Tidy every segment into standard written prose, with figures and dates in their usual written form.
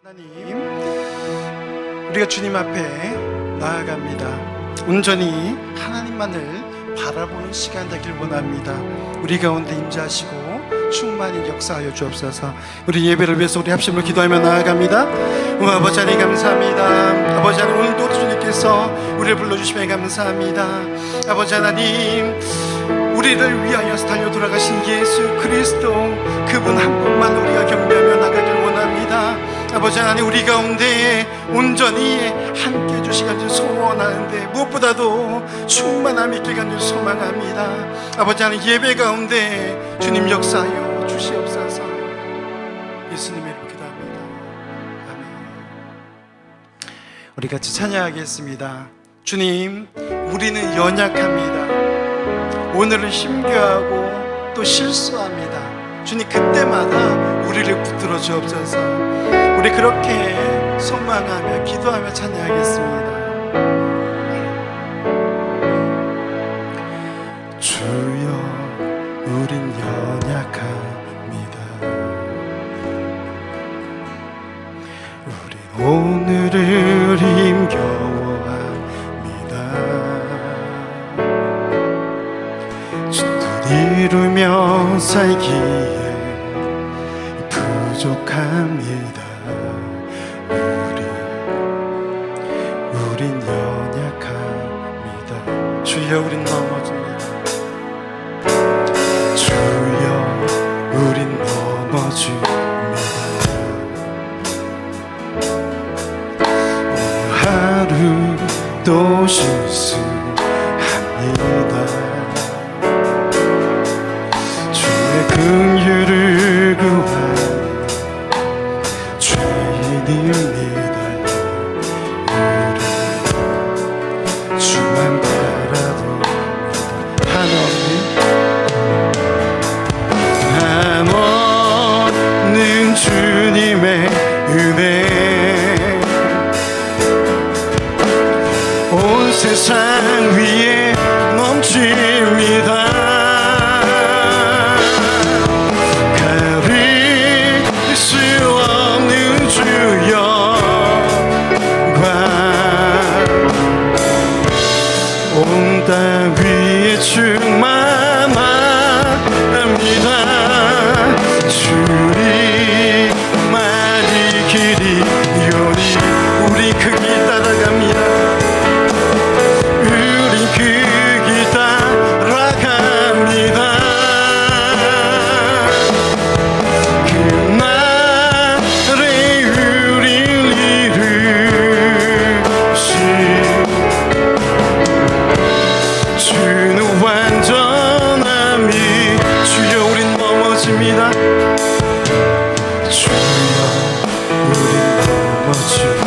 하나님, 우리가 주님 앞에 나아갑니다. 온전히 하나님만을 바라보는 시간 되길 원합니다. 우리 가운데 임재하시고 충만히 역사하여 주옵소서. 우리 예배를 위해서 우리 합심으로 기도하며 나아갑니다. 아버지 하나님 감사합니다. 아버지 하나님, 오늘도 주님께서 우리를 불러주시며 감사합니다. 아버지 하나님, 우리를 위하여서 달려 돌아가신 예수 그리스도, 그분 한 분만 우리가 경배하며 나가길 원합니다. 아버지 하나님, 우리 가운데 온전히 함께 해주시기 간절 소원하는데, 무엇보다도 충만함 있길 간절 소망합니다. 아버지 하나님, 예배 가운데 주님 역사하여 주시옵소서. 예수님의 이름으로 기도합니다. 아멘. 우리 같이 찬양하겠습니다. 주님, 우리는 연약합니다. 오늘은 힘겨워하고 또 실수합니다. 주님, 그때마다 우리를 붙들어 주옵소서. 우리 그렇게 소망하며 기도하며 찬양하겠습니다. 주여, 우린 연약합니다. 우린 오늘을 힘겨워합니다. 주 뜻 이루며 살기에 부족합니다. 우린 연약합니다. 주여, 우린 넘어집니다. 주여, 우린 넘어집니다. 오늘 하루 또 실수합니다. 주의 긍휼을 구하는 죄인입니다. 주만 바라봅니다. 한없는 주님의 은혜, 온 세상 위에 넘칩니다. 가릴 수 없는 주여 온 땅 위에 충만합니다. 주님만이 길이오니 우리 그 길 따라갑니다. 우리 그 길 따라갑니다. 그날에 우릴 이루시 주는 완전함이, 주여, 우린 넘어집니다. 주여, 우린 넘어집니다.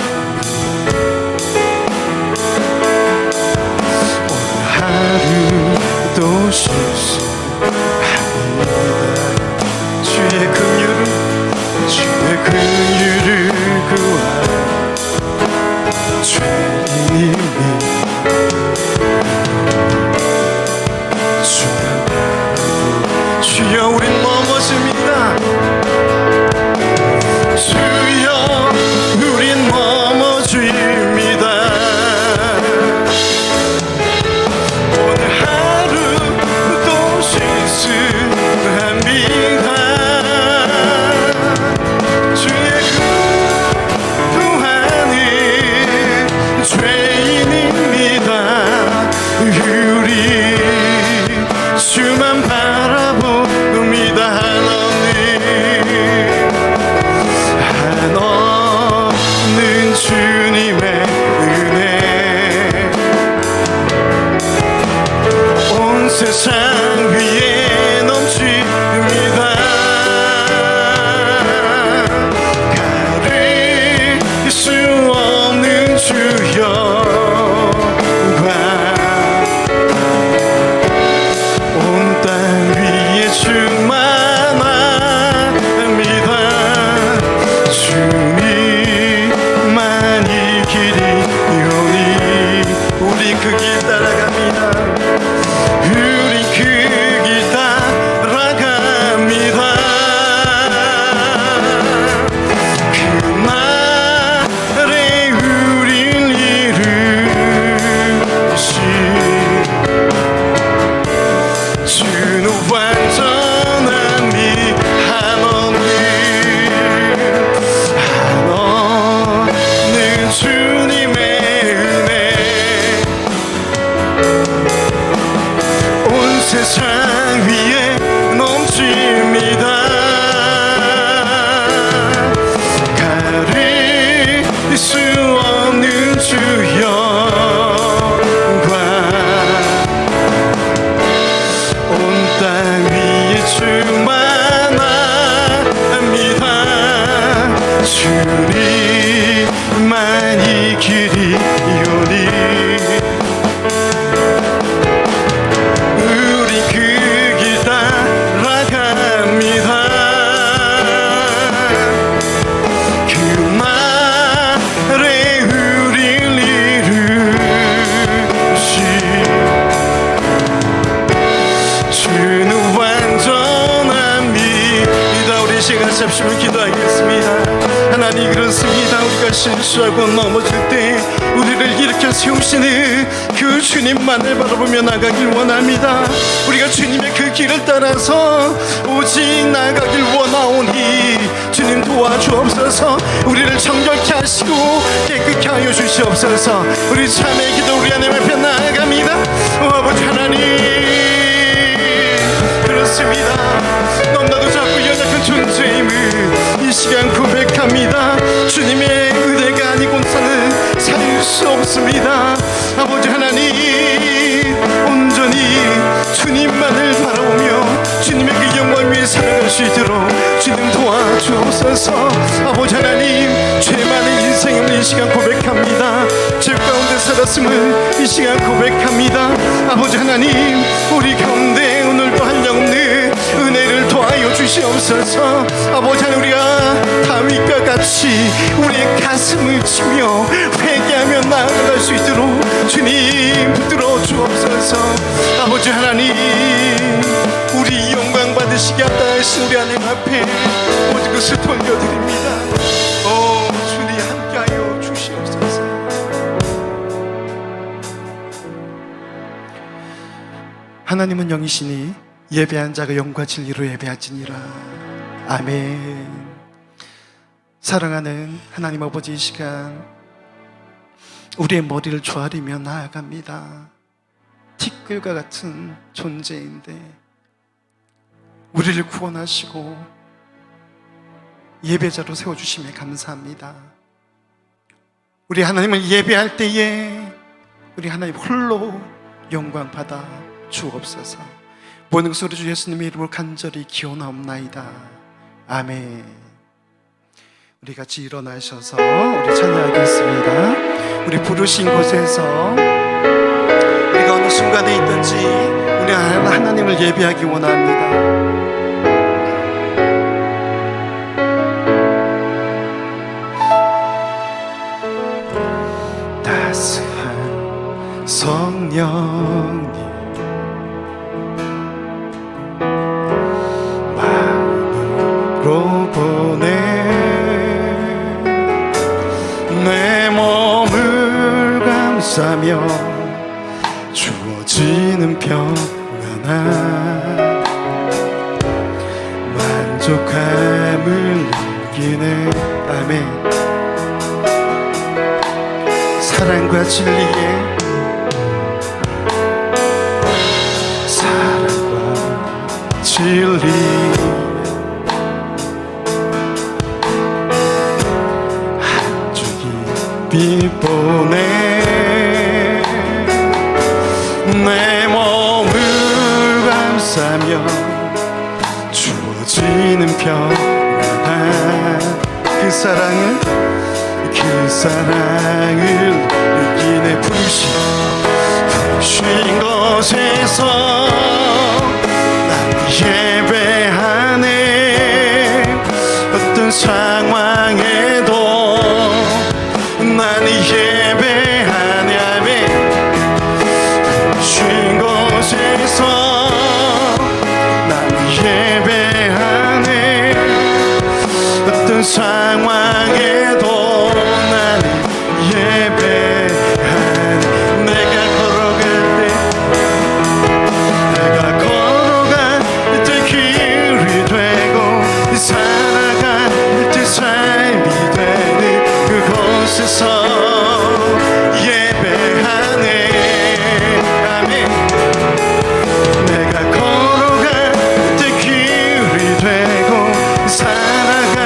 오늘 하루도 실수합니다. 주의 긍휼을 구하는 죄인입니다. 주여, 우린 넘어집니다. 시간 잡수면 기도하겠습니다. 하나님, 그렇습니다. 우리가 실수하고 넘어질 때 우리를 일으켜 세우시는 그 주님만을 바라보며 나가길 원합니다. 우리가 주님의 그 길을 따라서 오직 나가길 원하오니 주님 도와주옵소서. 우리를 정결케 하시고 깨끗게 하여 주시옵소서. 우리 참의 기도 우리 하나님 앞에 나아갑니다. 아버지 하나님, 그렇습니다. 너무나도 작고 연약한 존재임을 이 시간 고백합니다. 주님의 은혜가 아니고서는 살 수 없습니다. 아버지 하나님, 온전히 주님만을 바라보며 주님의 그 영광 위에 살아갈 수 있도록 주님 도와주옵소서. 아버지 하나님, 죄 많은 인생을 이 시간 고백합니다. 죄 가운데 살았음을 이 시간 고백합니다. 아버지 하나님, 우리 가운데 오늘도 한량없는 은혜를 더하여 주시옵소서. 아버지 하나님, 우리가 다윗과 같이 우리의 가슴을 치며 회개하며 나아갈 수 있도록 주님 붙들어 주옵소서. 아버지 하나님, 우리 영광 받으시게 합당하신 우리 하나님 앞에 모든 것을 돌려드립니다. 주님 함께하여 주시옵소서. 하나님은 영이시니 예배한 자가 영과 진리로 예배하지니라. 아멘. 사랑하는 하나님 아버지, 이 시간 우리의 머리를 조아리며 나아갑니다. 티끌과 같은 존재인데 우리를 구원하시고 예배자로 세워주심에 감사합니다. 우리 하나님을 예배할 때에 우리 하나님 홀로 영광 받아 주옵소서. 모든 것을 주 예수님의 이름으로 간절히 기원하옵나이다. 아멘. 우리 같이 일어나셔서 우리 찬양하겠습니다. 우리 부르신 곳에서 우리가 어느 순간에 있든지 우리 하나님을 예배하기 원합니다. 따스한 성령님 마음으로 보내 내 몸을 감싸며 주어지는 평안한 만족함을 느끼네. 아멘. 사랑과 진리에 사랑과 진리 빛보내 내 몸을 감싸며 주어지는 평안한 그 사랑을 느끼네. 부르신 곳에서 난 예배하네. 어떤 상황에도 난 예배하네. 아멘. 쉰 곳에서 난 예배하네. 어떤 상황에도 난 예배하네. 내가 걸어갈 때 길이 되고 살아갈 때 삶이 되는 그곳에서 예배하네. 아멘. 내가 걸어갈 때 길이 되고 살아갈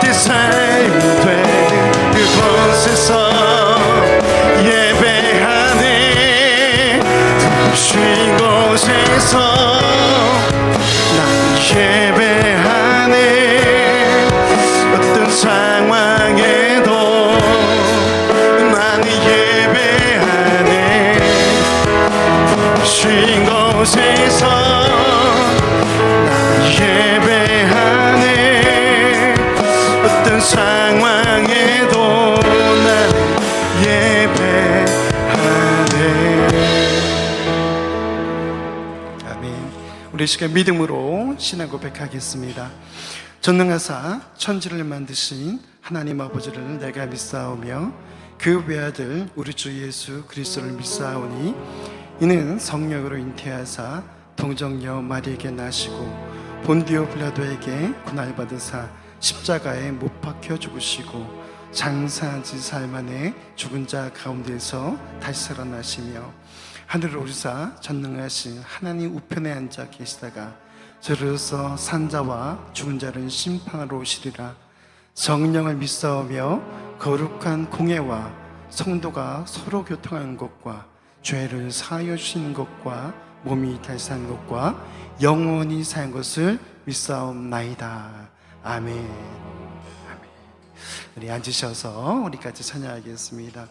때 삶이 되는 그곳에서 예배하네. 쉴 곳에서 난 예배하네. 어떤 상황에도 난 예배하네. 쉴 곳에서 난 예배하네. 어떤 상황에도 난 예배하네. 아멘. 우리 시간 믿음으로 기도로 신앙 고백하겠습니다. 전능하사 천지를 만드신 하나님 아버지를 내가 믿사오며 그 외아들 우리 주 예수 그리스도를 믿사오니 이는 성령으로 잉태하사 동정녀 마리에게 나시고 본디오 빌라도에게 고난받으사 십자가에 못 박혀 죽으시고 장사한 지 사흘 만에 죽은 자 가운데서 다시 살아나시며 하늘을 오르사 전능하신 하나님 우편에 앉아 계시다가 저로서 산자와 죽은 자를 심판하러 오시리라. 성령을 믿사오며 거룩한 공예와 성도가 서로 교통하는 것과 죄를 사하여 주시는 것과 몸이 다시 사는 것과 영원히 사는 것을 믿사옵나이다. 아멘. 우리 앉으셔서 우리 같이 찬양하겠습니다.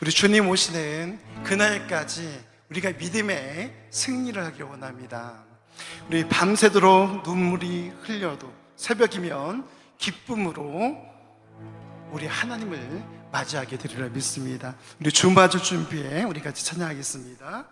우리 주님 오시는 그날까지 우리가 믿음의 승리를 하길 원합니다. 우리 밤새도록 눈물이 흘려도 새벽이면 기쁨으로 우리 하나님을 맞이하게 되리라 믿습니다. 우리 주 맞을 준비에 우리 같이 찬양하겠습니다.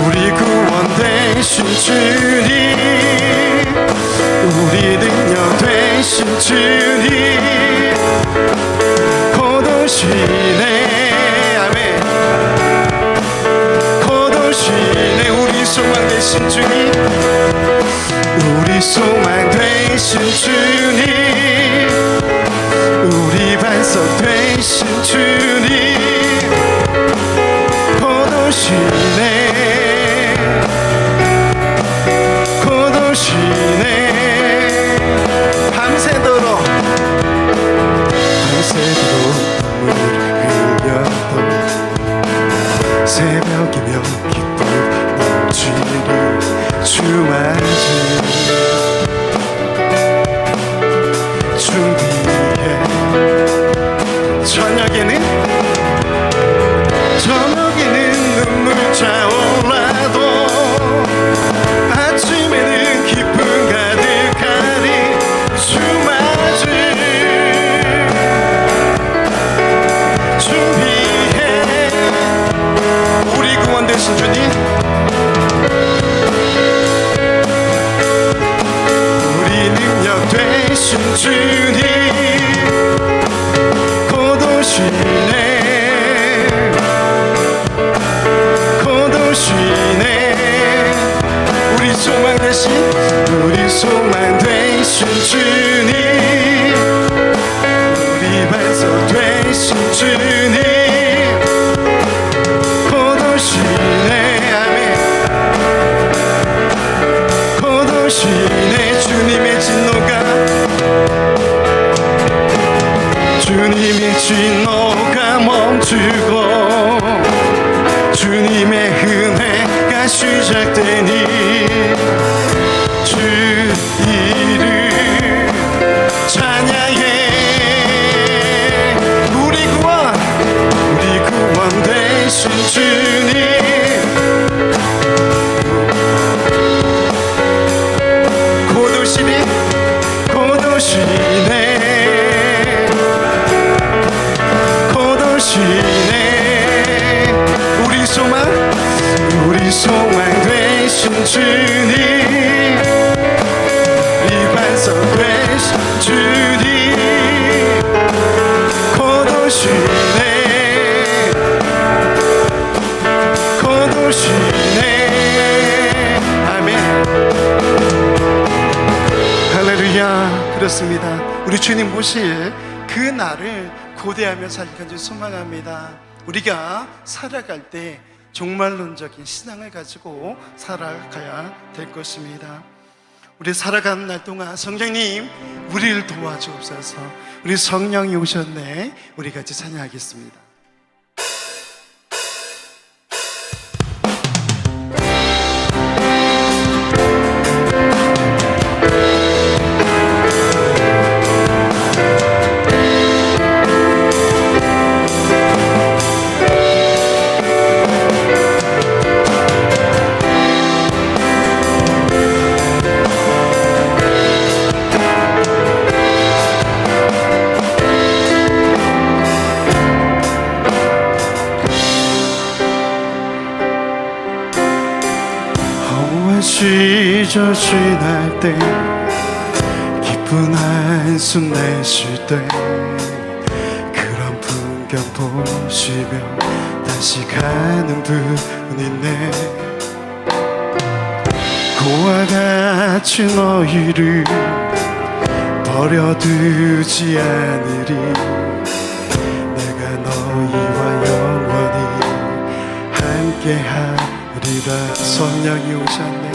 우리 구원 되신 주님, 우리 능력 되신 주님, 곧 오시네. 아멘. 곧 오시네. 우리 소망 되신 주님, 우리 소망 되신 주님, 우리 반석 되신 주님, 곧 오시네. 곧 오시네. 밤새도록 눈물을 흘려도 새벽이면 기쁨 넘치는 주맞이 준비해. 저녁에는 눈물 차올라도 아침에는 기쁨 가득하리 주맞이 준비해. 우리 구원 되신 주님, 우리 능력 되신 주님, 곧 오시네. 우리 소망 되신, 우리 소망 되신 주님, 우리 반석 되신 주님, 곧 오시네. 아멘. 곧 오시네. 주님의 진노가 멈추고 주님의 은혜가 시작되니 주 이름 찬양해. 우리 구원 되신 주님, 곧 오시네. 곧 오시네. 우리 소망 되신 주님, 이 반석 되신 주님, 곧 오시네. 우리 주님 모실 그 날을 고대하며 살기까지 소망합니다. 우리가 살아갈 때 종말론적인 신앙을 가지고 살아가야 될 것입니다. 우리 살아가는 날 동안 성령님 우리를 도와주옵소서. 우리 성령이 오셨네. 우리 같이 찬양하겠습니다. 시절 지날 때 기쁜 한숨 내쉴 때 그런 풍경 보시며 다시 가는 분 있네. 그와 같이 너희를 버려두지 않으리. 내가 너희와 영원히 함께하리라. 성령이 오셨네.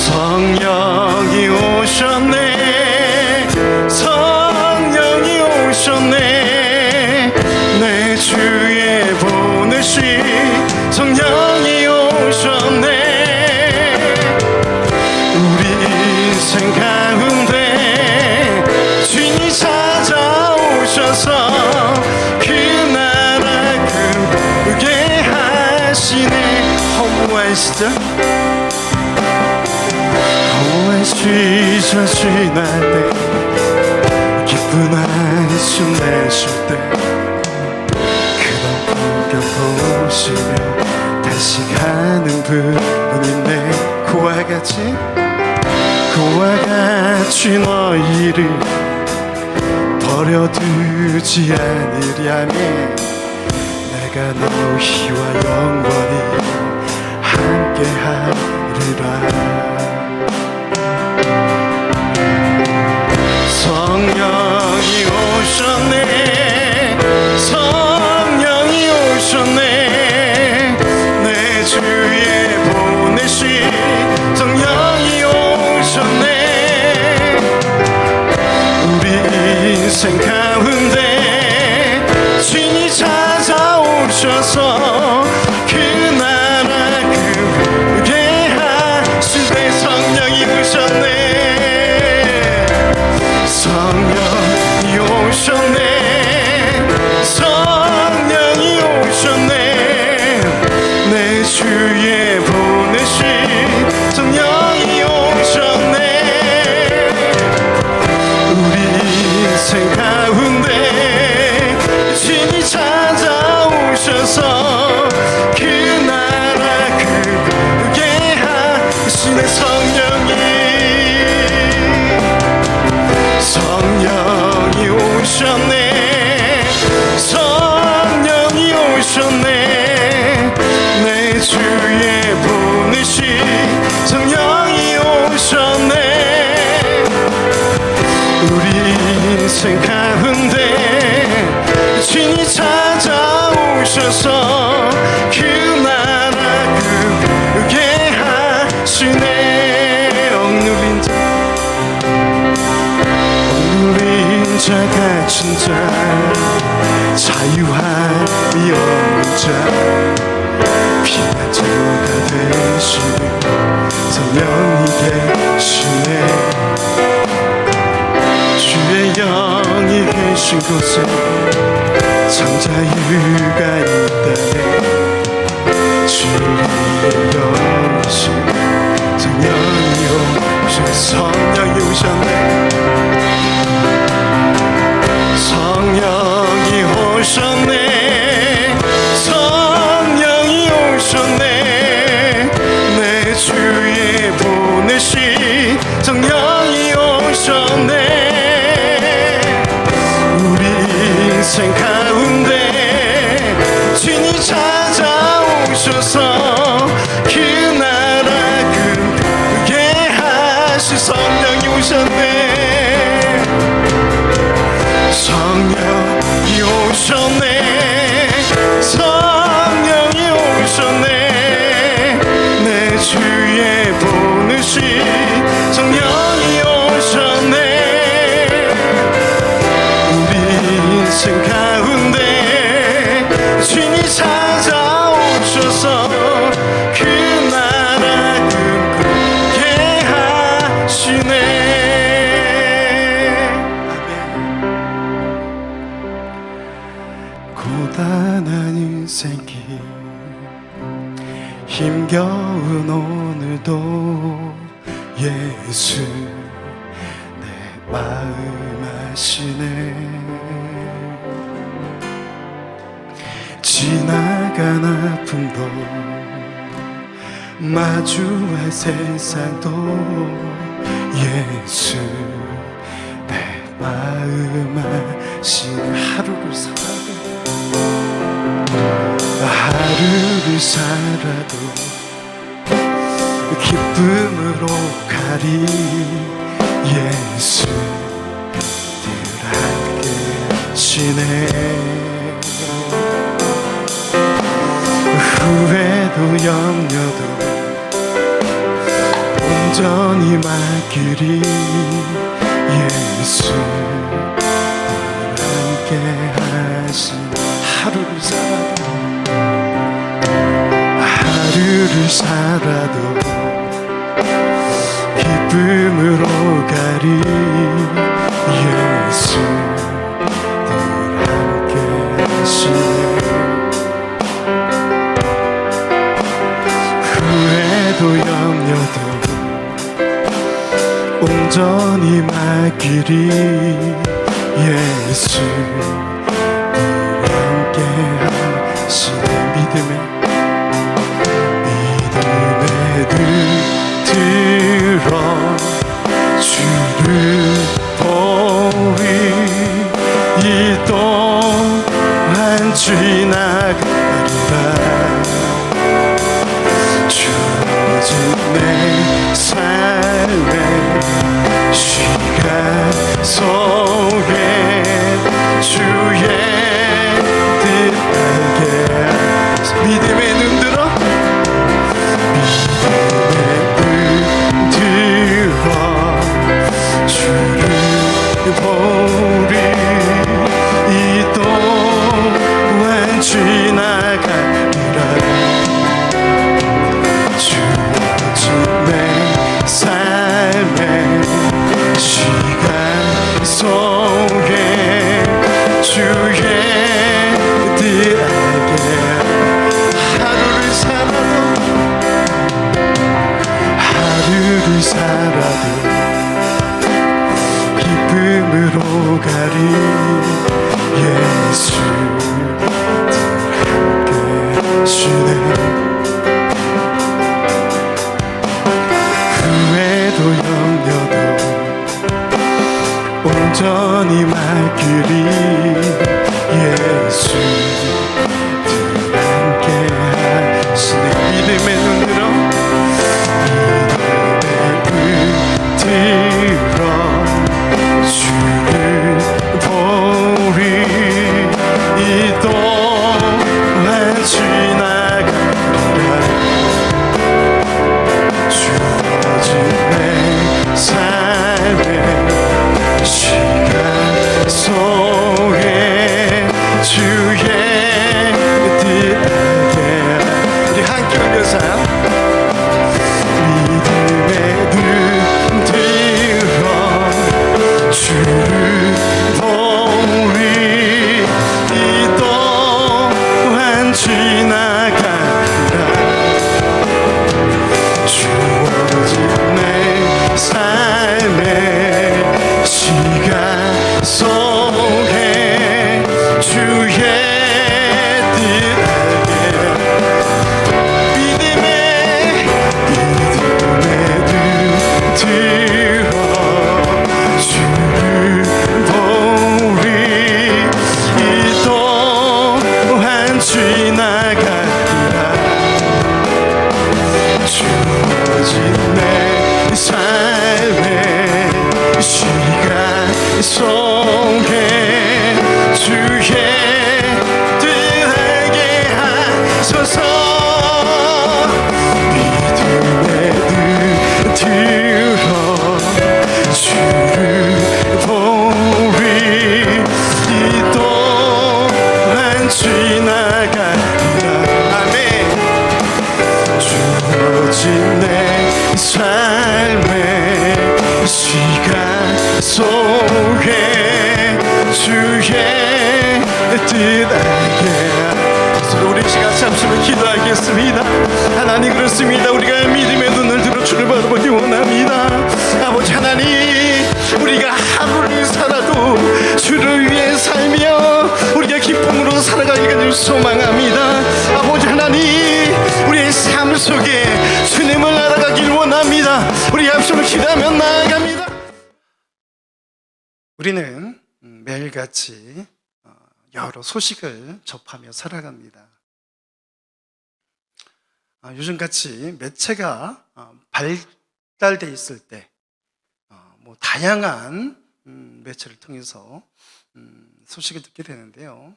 성령이 오셨네. 성령이 오셨네. 내 주에 보내신 성령이 오셨네. 우리 인생 가운데 주님이 찾아오셔서 그 나라 그게 하시네. 허무하시죠? 시절 지날 때 기쁜 한숨 내쉴 때 그런 풍경 보시며 다시 가는 분 있네. 그와 같이 너희를 버려두지 않으랴며 내가 너희와 영원히 함께하리라. 성령이 오셨네. 성령이 오셨네. 내 주에 보내신 성령이 오셨네. 우리 인생 가운데 주님이 찾아오셔서 그 나라 그게 하시네. 성령이 오셨네. 성령이 오셨네. 성령이 오셨네. 내 주에 보내신 성령이 오셨네. 우리 인생 가운데 주님이 찾아오셔서 그 나라 그게 하시네. 성령이 오셨네. 성령이 오셨네. 내 주에 보내신 성령이 오셨네. 우리 인생 가운데 주님이 찾아오셔서 그 나라 그게 하시네. 억눌린 자 갇힌 자 자유함이 없는 자 피난처가 되시는 성령이 계시네. 주의 영이 계신 곳에 참 자유가 있다네. 주의 영이신 성령이 오셔서 성령이 오셨네. 성령이 오셨네. 성령이 오셨네. 내 주에 보내신 성령이 오셨네. 우리 인생 가운데 주님이 찾아오셔서 그 나라 그게 하시 성령 성령이 오셨네. 우리 인생 가운데 주님이 찾아오셔서 그 나라 꿈꾸게 하시네. 고단한 인생길 힘겨운 오늘도 예수 내 마음 아시네. 지나간 아픔도 마주할 세상도 예수 내 마음 아시네. 하루를 살아도 기쁨으로 가리. 예수 늘 함께 하시네. 후회도 염려도 온전히 맡기리. 예수 늘 함께 하시네. 하루를 살아도 기쁨으로 가리. 예수 늘 함께 하시네. 후회도 염려도 온전히 맡기리. 예수 늘 함께 하시네. 믿음의 들어 주를 보리. 이 동안 지나가리라. 주어진 내 삶의 시간 속에 주의 뜻하게 믿음의 눈 들어 주를 보리. 이 동안 지나가리라. 주어진 내 삶의 시간 속에 주의 뜻하게 하루를 살아도 기쁨으로 가리. 예수 늘 함께 하시네. 후회도 염려도 온전히 맡기리. 예수 늘 함께 하시네. 믿음의 눈 들어 주를 보리. 이 동안 지나가리라. 주어진 내 삶의 시간 속에 주의 뜻하게 우리 함께 울려서 믿음의 눈 들어 주를 보리. 이 동안 지나가리라. 주어진 내 삶의 시간 속에 주의 뜻하게 믿음의 눈 들어 주를 보리. 이 동안 지나가리라. 주어진 내 삶의 시간 속에 주의 뜻하게 하소서. 믿음의 눈 주의 뜻하게. 서로 우리 시간 잠시만 기도하겠습니다. 하나님, 그렇습니다. 우리가 믿음의 눈을 들어 주를 바라보기 원합니다. 아버지 하나님, 우리가 하루를 살아도 주를 위해 살며 우리가 기쁨으로 살아가기를 소망합니다. 아버지 하나님, 우리의 삶 속에 주님을 알아가길 원합니다. 우리 합심을 기도하며 나아갑니다. 우리는 매일같이 여러 소식을 접하며 살아갑니다. 요즘같이 매체가 발달돼 있을 때 다양한 매체를 통해서 소식을 듣게 되는데요.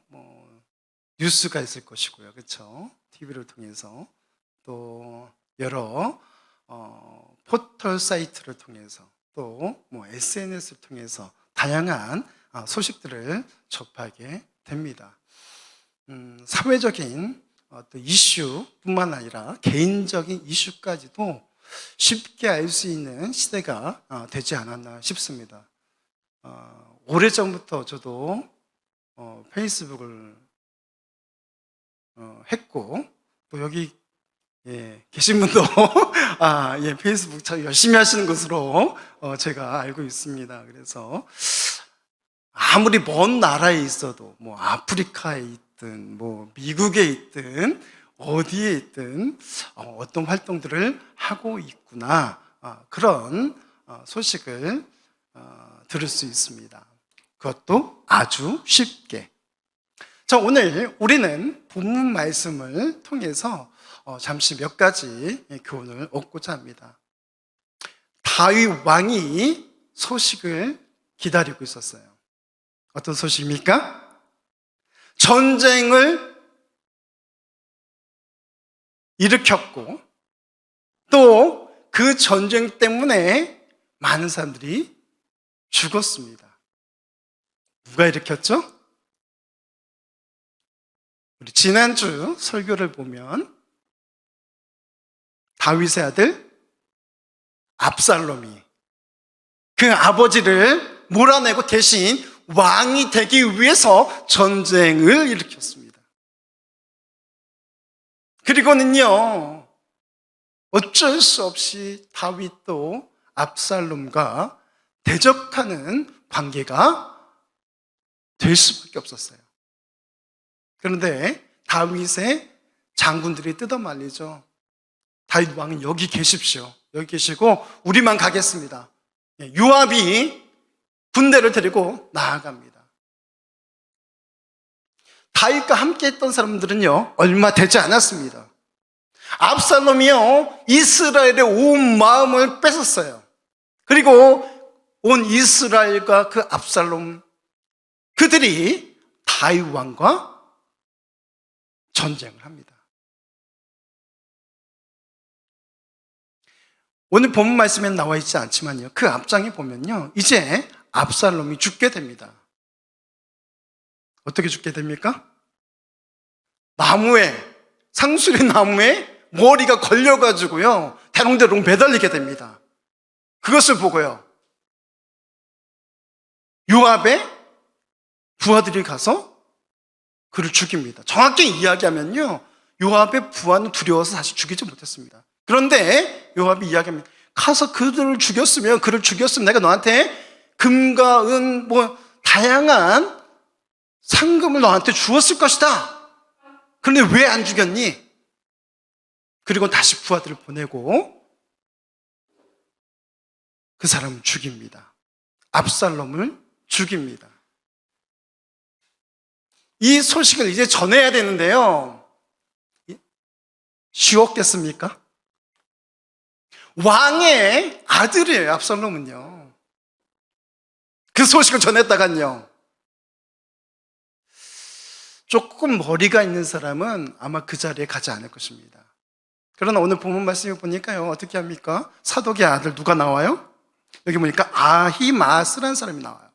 뉴스가 있을 것이고요, 그렇죠? TV를 통해서 또 여러 포털 사이트를 통해서 또 SNS를 통해서 다양한 소식들을 접하게 됩니다. 사회적인 이슈뿐만 아니라 개인적인 이슈까지도 쉽게 알 수 있는 시대가 되지 않았나 싶습니다. 오래전부터 저도 페이스북을 했고, 또 여기 계신 분도 페이스북 참 열심히 하시는 것으로 제가 알고 있습니다. 그래서 아무리 먼 나라에 있어도 아프리카에 있든 미국에 있든 어디에 있든 어떤 활동들을 하고 있구나, 그런 소식을 들을 수 있습니다. 그것도 아주 쉽게. 자, 오늘 우리는 본문 말씀을 통해서 잠시 몇 가지 교훈을 얻고자 합니다. 다윗 왕이 소식을 기다리고 있었어요. 어떤 소식입니까? 전쟁을 일으켰고, 또 그 전쟁 때문에 많은 사람들이 죽었습니다. 누가 일으켰죠? 우리 지난주 설교를 보면 다윗의 아들 압살롬이 그 아버지를 몰아내고 대신 왕이 되기 위해서 전쟁을 일으켰습니다. 그리고는요, 어쩔 수 없이 다윗도 압살롬과 대적하는 관계가 될 수밖에 없었어요. 그런데 다윗의 장군들이 뜯어말리죠. 다윗 왕은 여기 계십시오. 여기 계시고 우리만 가겠습니다. 요압이 군대를 데리고 나아갑니다. 다윗과 함께 했던 사람들은요, 얼마 되지 않았습니다. 압살롬이요, 이스라엘의 온 마음을 뺏었어요. 그리고 온 이스라엘과 그 압살롬, 그들이 다윗 왕과 전쟁을 합니다. 오늘 본문 말씀에는 나와 있지 않지만요, 그 앞장에 보면요, 이제 압살롬이 죽게 됩니다. 어떻게 죽게 됩니까? 상수리 나무에 머리가 걸려가지고요, 대롱대롱 매달리게 됩니다. 그것을 보고요, 요압의 부하들이 가서 그를 죽입니다. 정확히 이야기하면요, 요압의 부하는 두려워서 사실 죽이지 못했습니다. 그런데 요압이 이야기합니다. 가서 그를 죽였으면 내가 너한테 금과 은 다양한 상금을 너한테 주었을 것이다. 그런데 왜 안 죽였니? 그리고 다시 부하들을 보내고 그 사람을 죽입니다. 압살롬을 죽입니다. 이 소식을 이제 전해야 되는데요, 쉬웠겠습니까? 왕의 아들이에요, 압살롬은요. 그 소식을 전했다간요, 조금 머리가 있는 사람은 아마 그 자리에 가지 않을 것입니다. 그러나 오늘 본문 말씀을 보니까요, 어떻게 합니까? 사독의 아들 누가 나와요? 여기 보니까 아히마스라는 사람이 나와요.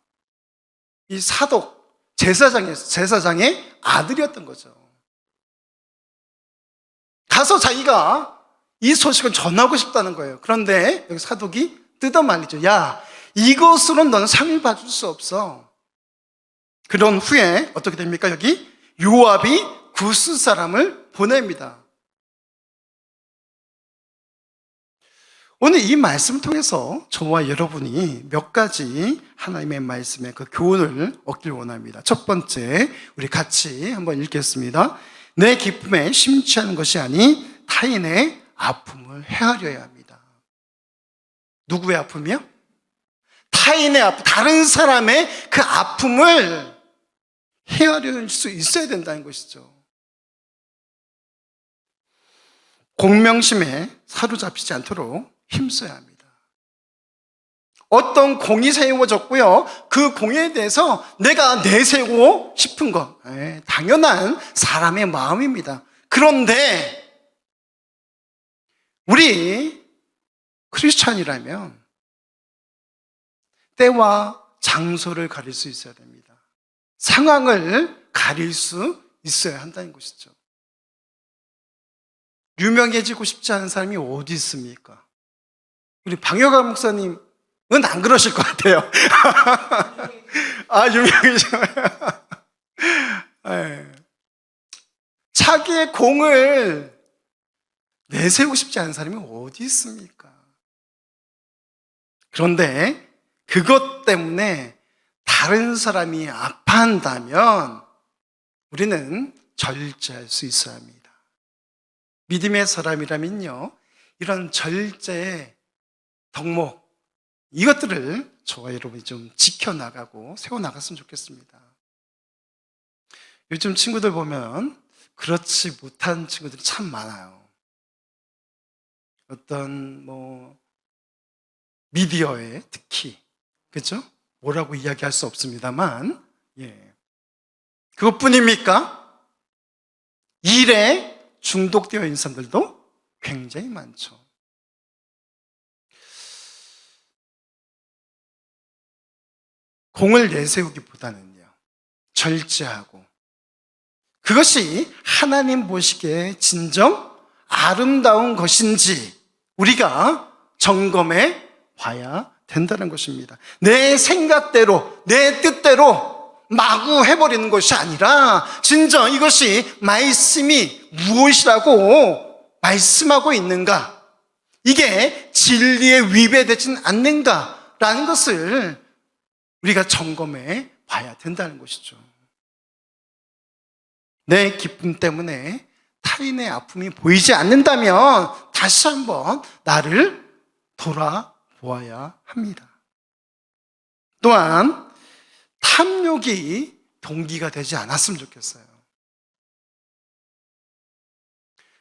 이 사독, 제사장의 아들이었던 거죠. 가서 자기가 이 소식을 전하고 싶다는 거예요. 그런데 여기 사독이 뜯어말리죠. 야, 이것으로는 너는 상을 받을 수 없어. 그런 후에 어떻게 됩니까? 여기 요압이 구스 사람을 보냅니다. 오늘 이 말씀을 통해서 저와 여러분이 몇 가지 하나님의 말씀의 그 교훈을 얻길 원합니다. 첫 번째, 우리 같이 한번 읽겠습니다. 내 기쁨에 심취하는 것이 아니 타인의 아픔을 헤아려야 합니다. 누구의 아픔이요? 타인의 아픔, 다른 사람의 그 아픔을 헤아릴 수 있어야 된다는 것이죠. 공명심에 사로잡히지 않도록 힘써야 합니다. 어떤 공이 세워졌고요, 그 공에 대해서 내가 내세우고 싶은 것, 당연한 사람의 마음입니다. 그런데 우리 크리스찬이라면 때와 장소를 가릴 수 있어야 됩니다. 상황을 가릴 수 있어야 한다는 것이죠. 유명해지고 싶지 않은 사람이 어디 있습니까? 우리 방효가 목사님은 안 그러실 것 같아요. 유명해지잖아요. 네. 자기의 공을 내세우고 싶지 않은 사람이 어디 있습니까? 그런데 그것 때문에 다른 사람이 아파한다면 우리는 절제할 수 있어야 합니다. 믿음의 사람이라면요, 이런 절제의 덕목, 이것들을 저와 여러분이 좀 지켜나가고 세워나갔으면 좋겠습니다. 요즘 친구들 보면 그렇지 못한 친구들이 참 많아요. 어떤 미디어에 특히, 그렇죠? 뭐라고 이야기할 수 없습니다만, 그것뿐입니까? 일에 중독되어 있는 사람들도 굉장히 많죠. 공을 내세우기보다는요, 절제하고, 그것이 하나님 보시기에 진정 아름다운 것인지 우리가 점검해 봐야 된다는 것입니다. 내 생각대로, 내 뜻대로 마구 해버리는 것이 아니라 진정 이것이 말씀이 무엇이라고 말씀하고 있는가, 이게 진리에 위배되진 않는가라는 것을 우리가 점검해 봐야 된다는 것이죠. 내 기쁨 때문에 타인의 아픔이 보이지 않는다면 다시 한번 나를 돌아보아야 합니다. 또한 탐욕이 동기가 되지 않았으면 좋겠어요.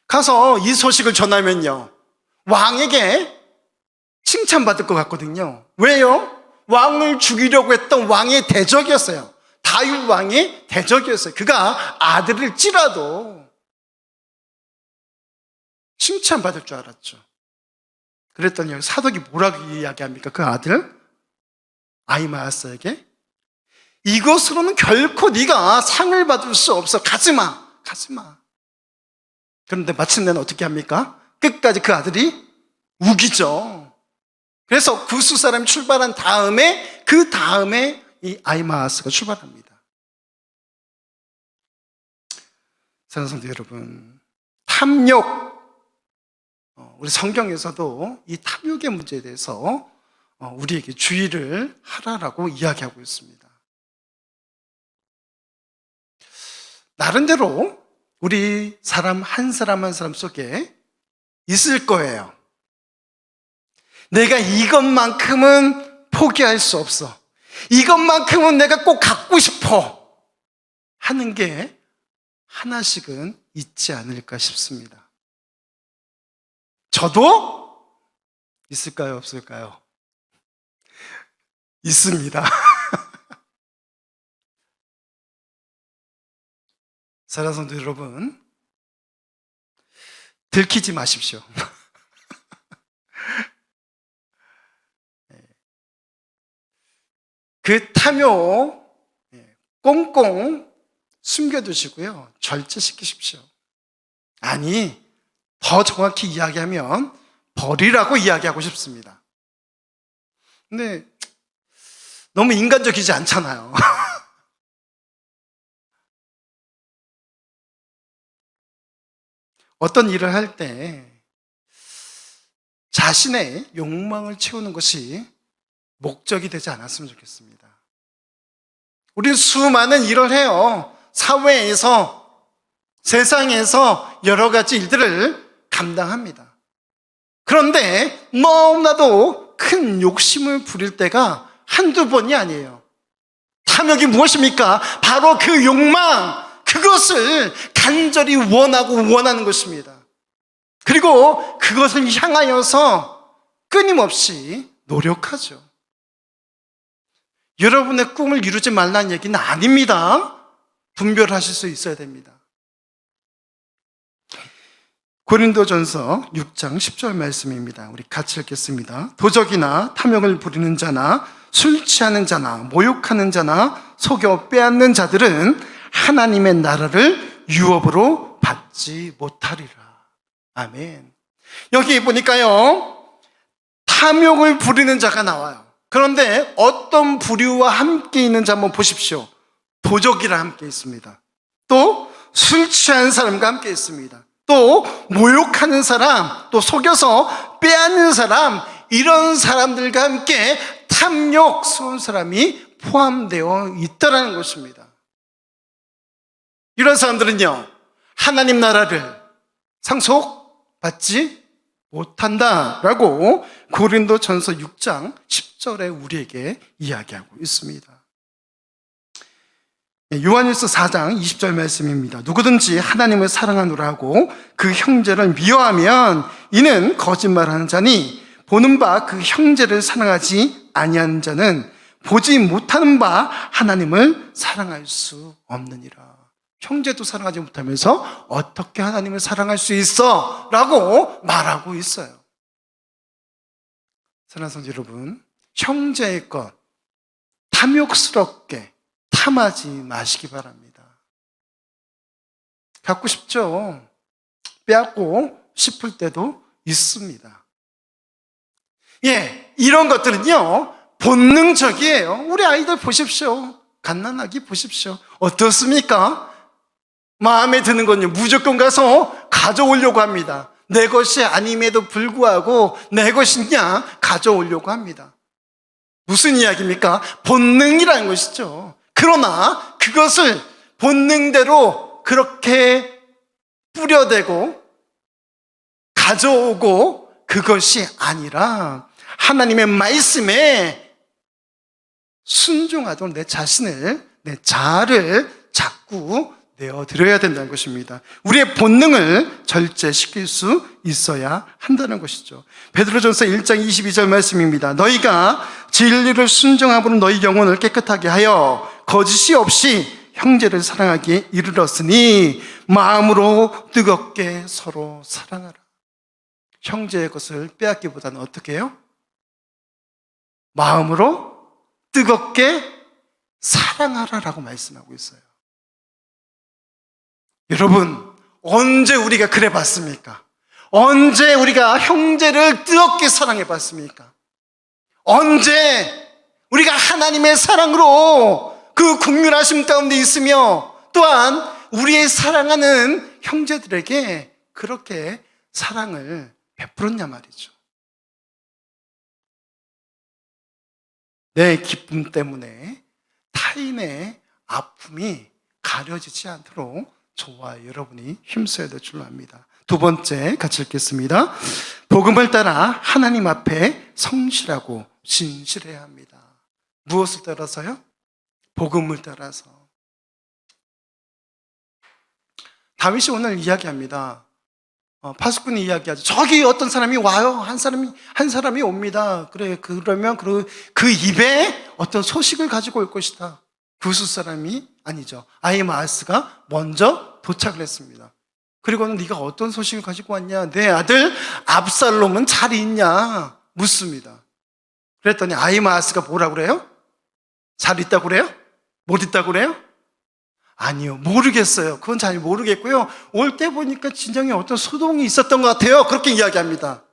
가서 이 소식을 전하면요, 왕에게 칭찬받을 것 같거든요. 왜요? 왕을 죽이려고 했던 왕의 대적이었어요. 다윗 왕의 대적이었어요. 그가 아들을 찌라도 칭찬받을 줄 알았죠. 그랬더니 여기 사독이 뭐라고 이야기합니까? 그 아들 아히마아스에게 이것으로는 결코 네가 상을 받을 수 없어. 가지마. 그런데 마침내는 어떻게 합니까? 끝까지 그 아들이 우기죠. 그래서 구스 사람이 출발한 다음에 그 다음에 이 아히마아스가 출발합니다. 사랑하는 성도 여러분, 탐욕, 우리 성경에서도 이 탐욕의 문제에 대해서 우리에게 주의를 하라라고 이야기하고 있습니다. 나름대로 우리 사람 한 사람 한 사람 속에 있을 거예요. 내가 이것만큼은 포기할 수 없어. 이것만큼은 내가 꼭 갖고 싶어. 하는 게 하나씩은 있지 않을까 싶습니다. 저도 있을까요? 없을까요? 있습니다. 사랑하는 성도 여러분, 들키지 마십시오. 그 탐욕 꽁꽁 숨겨두시고요, 절제시키십시오. 아니, 더 정확히 이야기하면 버리라고 이야기하고 싶습니다. 근데 너무 인간적이지 않잖아요. 어떤 일을 할 때 자신의 욕망을 채우는 것이 목적이 되지 않았으면 좋겠습니다. 우리는 수많은 일을 해요. 사회에서, 세상에서 여러 가지 일들을 감당합니다. 그런데 너무나도 큰 욕심을 부릴 때가 한두 번이 아니에요. 탐욕이 무엇입니까? 바로 그 욕망, 그것을 간절히 원하는 것입니다. 그리고 그것을 향하여서 끊임없이 노력하죠. 여러분의 꿈을 이루지 말라는 얘기는 아닙니다. 분별하실 수 있어야 됩니다. 고린도전서 6장 10절 말씀입니다. 우리 같이 읽겠습니다. 도적이나 탐욕을 부리는 자나 술 취하는 자나 모욕하는 자나 속여 빼앗는 자들은 하나님의 나라를 유업으로 받지 못하리라. 아멘. 여기 보니까요, 탐욕을 부리는 자가 나와요. 그런데 어떤 부류와 함께 있는 자 한번 보십시오. 도적이랑 함께 있습니다. 또 술 취한 사람과 함께 있습니다. 또 모욕하는 사람, 또 속여서 빼앗는 사람, 이런 사람들과 함께 탐욕스러운 사람이 포함되어 있다는 것입니다. 이런 사람들은요, 하나님 나라를 상속받지 못한다라고 고린도전서 6장 10절에 우리에게 이야기하고 있습니다. 요한일서 4장 20절 말씀입니다. 누구든지 하나님을 사랑하노라 하고 그 형제를 미워하면 이는 거짓말하는 자니 보는 바 그 형제를 사랑하지 아니하는 자는 보지 못하는 바 하나님을 사랑할 수 없느니라. 형제도 사랑하지 못하면서 어떻게 하나님을 사랑할 수 있어? 라고 말하고 있어요. 사랑하는 성도 여러분, 형제의 것 탐욕스럽게 탐하지 마시기 바랍니다. 갖고 싶죠? 빼앗고 싶을 때도 있습니다. 예, 이런 것들은요, 본능적이에요. 우리 아이들 보십시오. 갓난아기 보십시오. 어떻습니까? 마음에 드는 건요, 무조건 가서 가져오려고 합니다. 내 것이 아님에도 불구하고 내 것이냐 가져오려고 합니다. 무슨 이야기입니까? 본능이라는 것이죠. 그러나 그것을 본능대로 그렇게 뿌려대고 가져오고 그것이 아니라 하나님의 말씀에 순종하도록 내 자신을, 내 자아를 자꾸 내어드려야 된다는 것입니다. 우리의 본능을 절제시킬 수 있어야 한다는 것이죠. 베드로전서 1장 22절 말씀입니다. 너희가 진리를 순종함으로 너희 영혼을 깨끗하게 하여 거짓이 없이 형제를 사랑하기에 이르렀으니 마음으로 뜨겁게 서로 사랑하라. 형제의 것을 빼앗기보다는 어떻게 해요? 마음으로 뜨겁게 사랑하라라고 말씀하고 있어요. 여러분, 언제 우리가 그래 봤습니까? 언제 우리가 형제를 뜨겁게 사랑해 봤습니까? 언제 우리가 하나님의 사랑으로 그 국률하심 가운데 있으며 또한 우리의 사랑하는 형제들에게 그렇게 사랑을 베풀었냐 말이죠. 내 기쁨 때문에 타인의 아픔이 가려지지 않도록 저와 여러분이 힘써야 될 줄 압니다. 두 번째 같이 읽겠습니다. 복음을 따라 하나님 앞에 성실하고 진실해야 합니다. 무엇을 따라서요? 복음을 따라서. 다윗이 오늘 이야기합니다. 파수꾼이 이야기하죠. 저기 어떤 사람이 와요. 한 사람이 옵니다. 그러면 그 입에 어떤 소식을 가지고 올 것이다. 구스 사람이 아니죠. 아히마아스가 먼저 도착을 했습니다. 그리고는 네가 어떤 소식을 가지고 왔냐? 내 아들 압살롬은 잘 있냐? 묻습니다. 그랬더니 아히마아스가 뭐라고 그래요? 잘 있다고 그래요? 못 있다고 그래요? 아니요, 모르겠어요. 그건 잘 모르겠고요. 올 때 보니까 진정에 어떤 소동이 있었던 것 같아요. 그렇게 이야기합니다.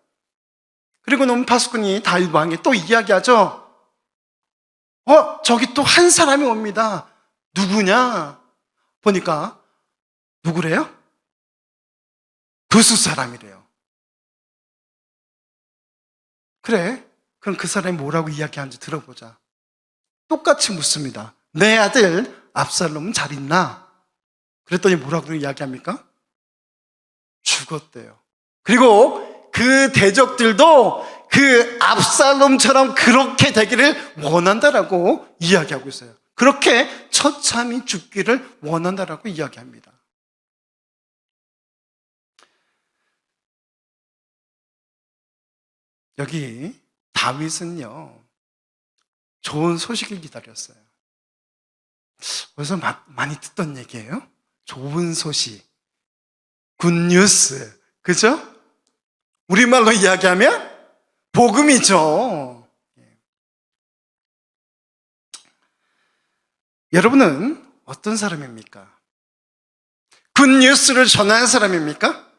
그리고는 파수꾼이 다윗 왕에 또 이야기하죠. 저기 또 한 사람이 옵니다. 누구냐? 보니까 누구래요? 두수 사람이래요. 그래, 그럼 그 사람이 뭐라고 이야기하는지 들어보자. 똑같이 묻습니다. 내 아들 압살롬은 잘 있나? 그랬더니 뭐라고 이야기합니까? 죽었대요. 그리고 그 대적들도 그 압살롬처럼 그렇게 되기를 원한다라고 이야기하고 있어요. 그렇게 처참히 죽기를 원한다라고 이야기합니다. 여기 다윗은요, 좋은 소식을 기다렸어요. 어디서 많이 듣던 얘기예요? 좋은 소식, 굿뉴스, 그죠? 우리말로 이야기하면 복음이죠. 여러분은 어떤 사람입니까? 굿뉴스를 전하는 사람입니까?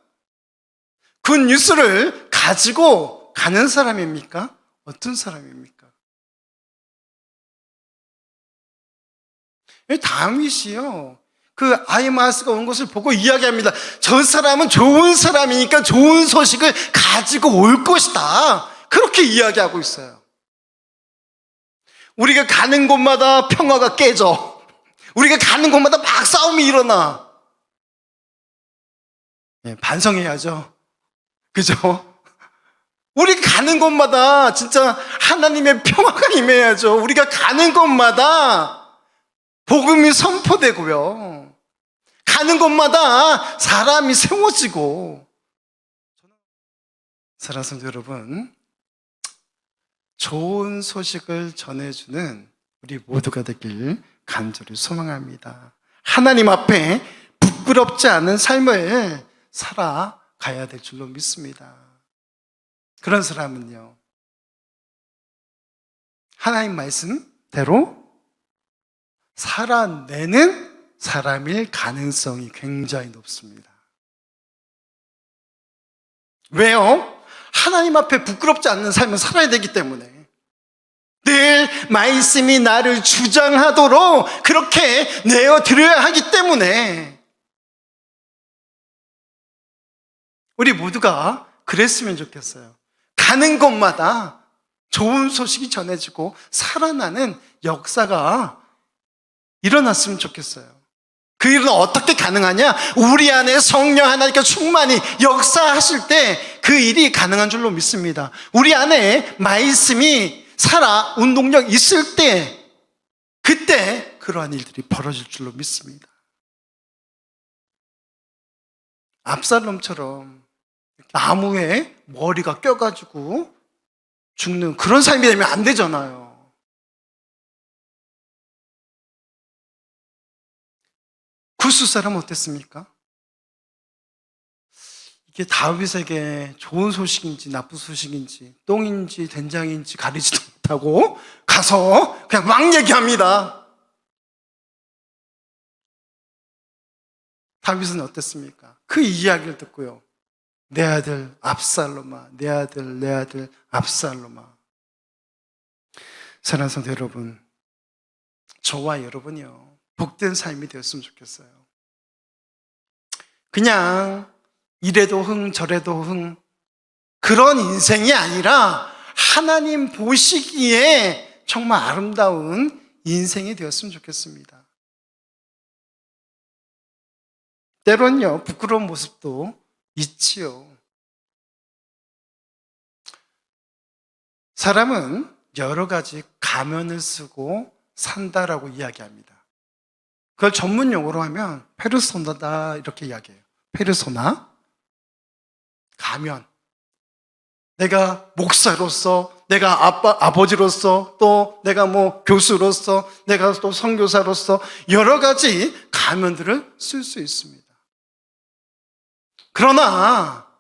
굿뉴스를 가지고 가는 사람입니까? 어떤 사람입니까? 다윗이요, 그 아히마아스가 온 것을 보고 이야기합니다. 저 사람은 좋은 사람이니까 좋은 소식을 가지고 올 것이다, 그렇게 이야기하고 있어요. 우리가 가는 곳마다 평화가 깨져. 우리가 가는 곳마다 막 싸움이 일어나. 반성해야죠. 그죠? 우리 가는 곳마다 진짜 하나님의 평화가 임해야죠. 우리가 가는 곳마다 복음이 선포되고요, 가는 곳마다 사람이 세워지고. 사랑하는 성도 여러분, 좋은 소식을 전해주는 우리 모두가 되길 간절히 소망합니다. 하나님 앞에 부끄럽지 않은 삶을 살아가야 될 줄로 믿습니다. 그런 사람은요, 하나님 말씀대로 살아내는 사람일 가능성이 굉장히 높습니다. 왜요? 하나님 앞에 부끄럽지 않는 삶을 살아야 되기 때문에, 늘 말씀이 나를 주장하도록 그렇게 내어드려야 하기 때문에, 우리 모두가 그랬으면 좋겠어요. 가는 곳마다 좋은 소식이 전해지고 살아나는 역사가 일어났으면 좋겠어요. 그 일은 어떻게 가능하냐? 우리 안에 성령 하나님께 충만히 역사하실 때 그 일이 가능한 줄로 믿습니다. 우리 안에 말씀이 살아 운동력 있을 때, 그때 그러한 일들이 벌어질 줄로 믿습니다. 압살롬처럼 나무에 머리가 껴가지고 죽는 그런 삶이 되면 안 되잖아요. 구스 사람은 어땠습니까? 이게 다윗에게 좋은 소식인지 나쁜 소식인지 똥인지 된장인지 가리지도 못하고 가서 그냥 막 얘기합니다. 다윗은 어땠습니까? 그 이야기를 듣고요, 내 아들 압살롬아, 내 아들 압살롬아. 사랑하는 성도 여러분, 저와 여러분이요, 복된 삶이 되었으면 좋겠어요. 그냥 이래도 흥 저래도 흥, 그런 인생이 아니라 하나님 보시기에 정말 아름다운 인생이 되었으면 좋겠습니다. 때론요, 부끄러운 모습도 있지요. 사람은 여러 가지 가면을 쓰고 산다라고 이야기합니다. 그걸 전문 용어로 하면 페르소나다 이렇게 이야기해요. 페르소나, 가면. 내가 목사로서, 내가 아버지로서, 또 내가 교수로서, 내가 또 선교사로서 여러 가지 가면들을 쓸 수 있습니다. 그러나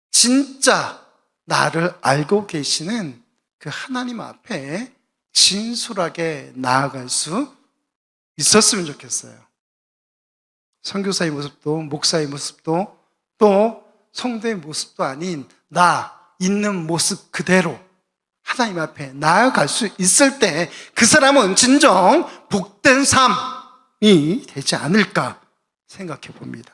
진짜 나를 알고 계시는 그 하나님 앞에 진솔하게 나아갈 수 있었으면 좋겠어요. 선교사의 모습도, 목사의 모습도, 또 성도의 모습도 아닌 나 있는 모습 그대로 하나님 앞에 나아갈 수 있을 때 그 사람은 진정 복된 삶이 되지 않을까 생각해 봅니다.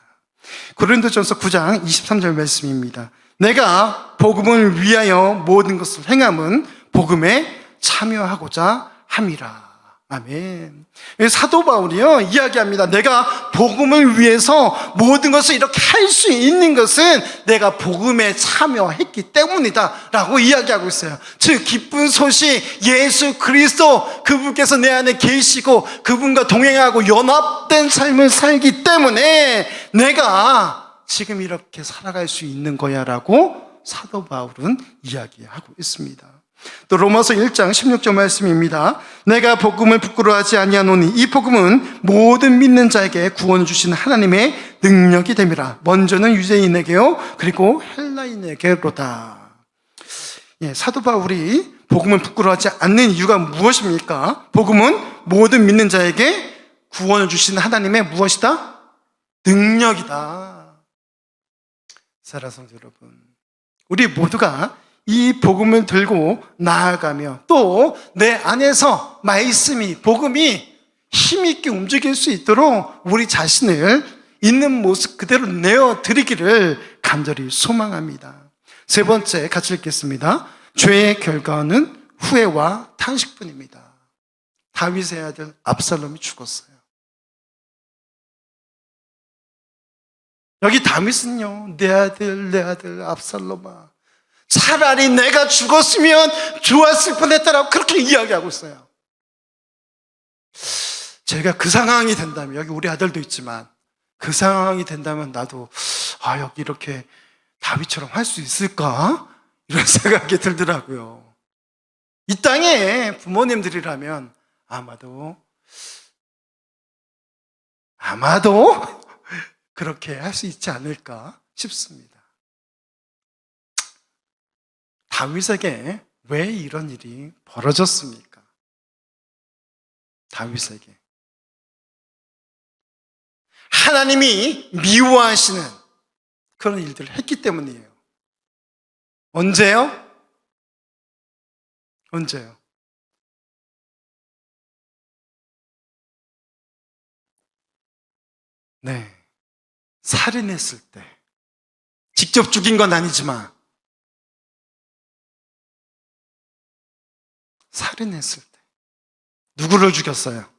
고린도전서 9장 23절 말씀입니다. 내가 복음을 위하여 모든 것을 행함은 복음에 참여하고자 함이라. 아멘. 사도 바울이요 이야기합니다. 내가 복음을 위해서 모든 것을 이렇게 할 수 있는 것은 내가 복음에 참여했기 때문이다 라고 이야기하고 있어요. 즉 기쁜 소식 예수 그리스도 그분께서 내 안에 계시고 그분과 동행하고 연합된 삶을 살기 때문에 내가 지금 이렇게 살아갈 수 있는 거야 라고 사도 바울은 이야기하고 있습니다. 또 로마서 1장 16절 말씀입니다. 내가 복음을 부끄러워하지 아니하노니 이 복음은 모든 믿는 자에게 구원을 주시는 하나님의 능력이 됨이라. 먼저는 유대인에게요 그리고 헬라인에게로다. 사도 바울이 복음을 부끄러워하지 않는 이유가 무엇입니까? 복음은 모든 믿는 자에게 구원을 주시는 하나님의 무엇이다? 능력이다. 사랑하는 성도 여러분, 우리 모두가 이 복음을 들고 나아가며 또 내 안에서 말씀이 복음이 힘있게 움직일 수 있도록 우리 자신을 있는 모습 그대로 내어드리기를 간절히 소망합니다. 세 번째 같이 읽겠습니다. 죄의 결과는 후회와 탄식뿐입니다. 다윗의 아들 압살롬이 죽었어요. 여기 다윗은요 내 아들 압살롬아 차라리 내가 죽었으면 좋았을 뻔했다라고 그렇게 이야기하고 있어요. 제가 그 상황이 된다면, 여기 우리 아들도 있지만 그 상황이 된다면 나도 여기 이렇게 다윗처럼 할 수 있을까? 이런 생각이 들더라고요. 이 땅에 부모님들이라면 아마도 그렇게 할 수 있지 않을까 싶습니다. 다윗에게 왜 이런 일이 벌어졌습니까? 다윗에게 하나님이 미워하시는 그런 일들을 했기 때문이에요. 언제요? 네, 살인했을 때 직접 죽인 건 아니지만 살인했을 때 누구를 죽였어요?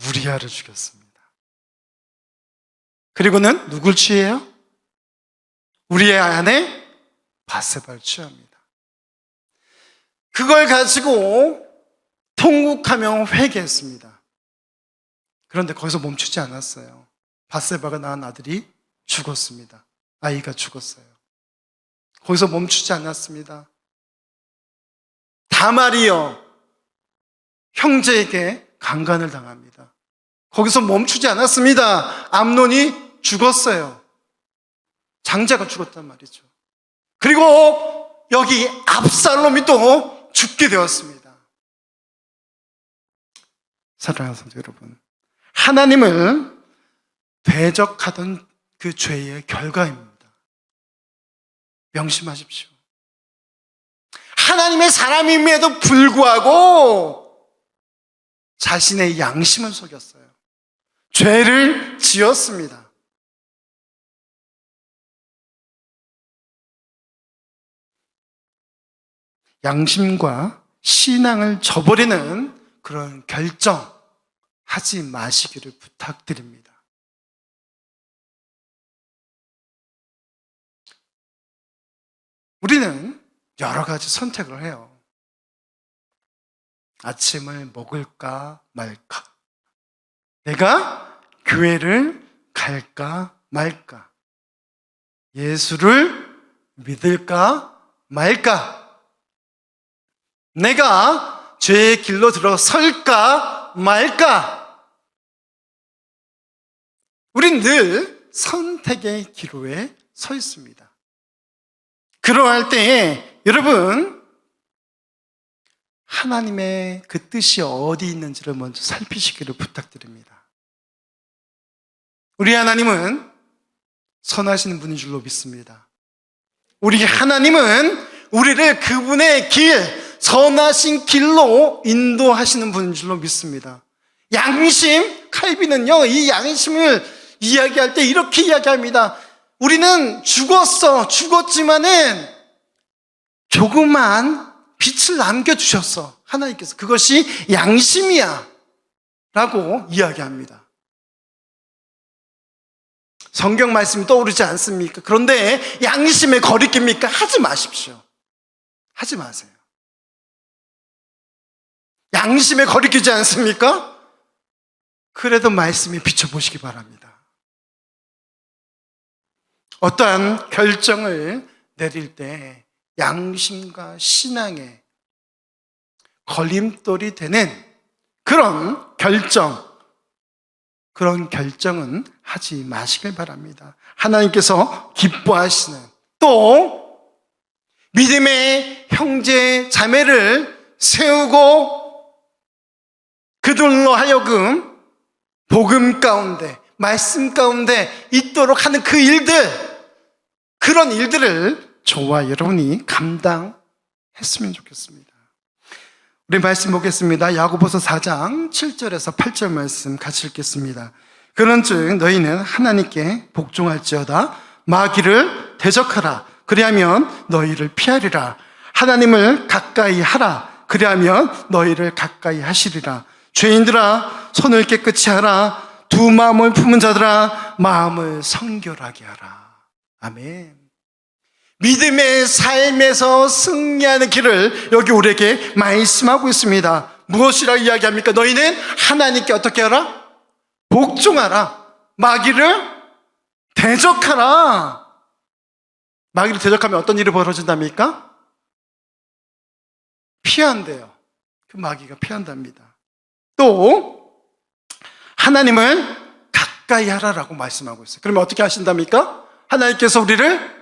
우리아를 죽였습니다. 그리고는 누굴 취해요? 우리의 아내 바세바를 취합니다. 그걸 가지고 통곡하며 회개했습니다. 그런데 거기서 멈추지 않았어요. 바세바가 낳은 아들이 죽었습니다. 아이가 죽었어요. 거기서 멈추지 않았습니다. 다말이요 형제에게 강간을 당합니다. 거기서 멈추지 않았습니다. 암논이 죽었어요. 장자가 죽었단 말이죠. 그리고 여기 압살롬이 또 죽게 되었습니다. 사랑하는 성도 여러분, 하나님을 대적하던 그 죄의 결과입니다. 명심하십시오. 하나님의 사람임에도 불구하고 자신의 양심을 속였어요. 죄를 지었습니다. 양심과 신앙을 저버리는 그런 결정 하지 마시기를 부탁드립니다. 우리는 여러 가지 선택을 해요. 아침을 먹을까 말까, 내가 교회를 갈까 말까, 예수를 믿을까 말까, 내가 죄의 길로 들어설까 말까. 우린 늘 선택의 기로에 서 있습니다. 그러할 때에 여러분, 하나님의 그 뜻이 어디 있는지를 먼저 살피시기를 부탁드립니다. 우리 하나님은 선하신 분인 줄로 믿습니다. 우리 하나님은 우리를 그분의 길, 선하신 길로 인도하시는 분인 줄로 믿습니다. 양심, 칼빈은요, 이 양심을 이야기할 때 이렇게 이야기합니다. 우리는 죽었지만은 조그만 빛을 남겨주셨어, 하나님께서. 그것이 양심이야 라고 이야기합니다. 성경 말씀이 떠오르지 않습니까? 그런데 양심에 거리낍니까? 하지 마십시오. 하지 마세요. 양심에 거리끼지 않습니까? 그래도 말씀에 비춰보시기 바랍니다. 어떠한 결정을 내릴 때 양심과 신앙에 걸림돌이 되는 그런 결정은 하지 마시길 바랍니다. 하나님께서 기뻐하시는, 또 믿음의 형제 자매를 세우고 그들로 하여금 복음 가운데, 말씀 가운데 있도록 하는 그런 일들을 저와 여러분이 감당했으면 좋겠습니다. 우리 말씀 보겠습니다. 야고보서 4장 7절에서 8절 말씀 같이 읽겠습니다. 그런즉 너희는 하나님께 복종할지어다. 마귀를 대적하라. 그리하면 너희를 피하리라. 하나님을 가까이 하라. 그리하면 너희를 가까이 하시리라. 죄인들아, 손을 깨끗이 하라. 두 마음을 품은 자들아, 마음을 성결하게 하라. 아멘. 믿음의 삶에서 승리하는 길을 여기 우리에게 말씀하고 있습니다. 무엇이라고 이야기합니까? 너희는 하나님께 어떻게 하라? 복종하라. 마귀를 대적하라. 마귀를 대적하면 어떤 일이 벌어진답니까? 피한대요. 그 마귀가 피한답니다. 또 하나님을 가까이 하라라고 말씀하고 있어요. 그러면 어떻게 하신답니까? 하나님께서 우리를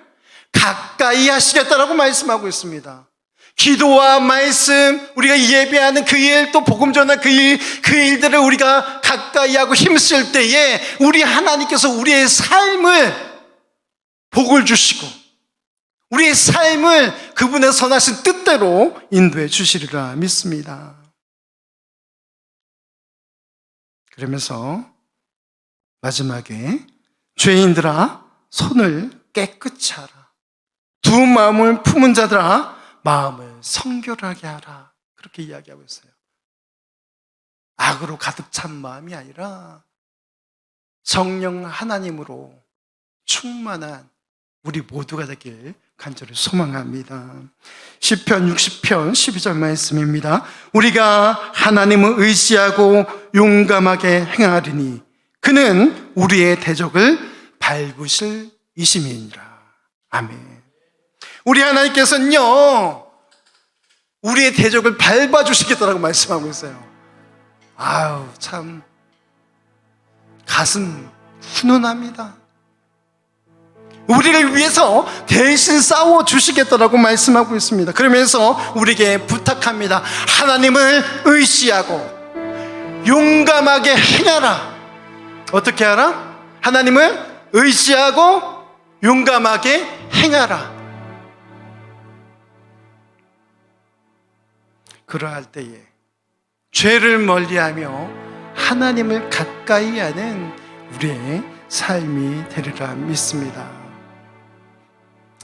가까이 하시겠다라고 말씀하고 있습니다. 기도와 말씀, 우리가 예배하는 그 일, 또 복음 전하는 그 일들을 우리가 가까이 하고 힘쓸 때에 우리 하나님께서 우리의 삶을 복을 주시고 우리의 삶을 그분의 선하신 뜻대로 인도해 주시리라 믿습니다. 그러면서 마지막에 죄인들아, 손을 깨끗이 하라. 두 마음을 품은 자들아, 마음을 성결하게 하라. 그렇게 이야기하고 있어요. 악으로 가득 찬 마음이 아니라 성령 하나님으로 충만한 우리 모두가 되길 간절히 소망합니다. 시편 60편 12절 말씀입니다. 우리가 하나님을 의지하고 용감하게 행하리니 그는 우리의 대적을 밟으실 이심이니라. 아멘. 우리 하나님께서는요, 우리의 대적을 밟아주시겠다라고 말씀하고 있어요. 아유, 참 가슴 훈훈합니다. 우리를 위해서 대신 싸워주시겠다라고 말씀하고 있습니다. 그러면서 우리에게 부탁합니다. 하나님을 의지하고 용감하게 행하라. 어떻게 하라? 하나님을 의지하고 용감하게 행하라. 그러할 때에 죄를 멀리하며 하나님을 가까이 하는 우리의 삶이 되리라 믿습니다.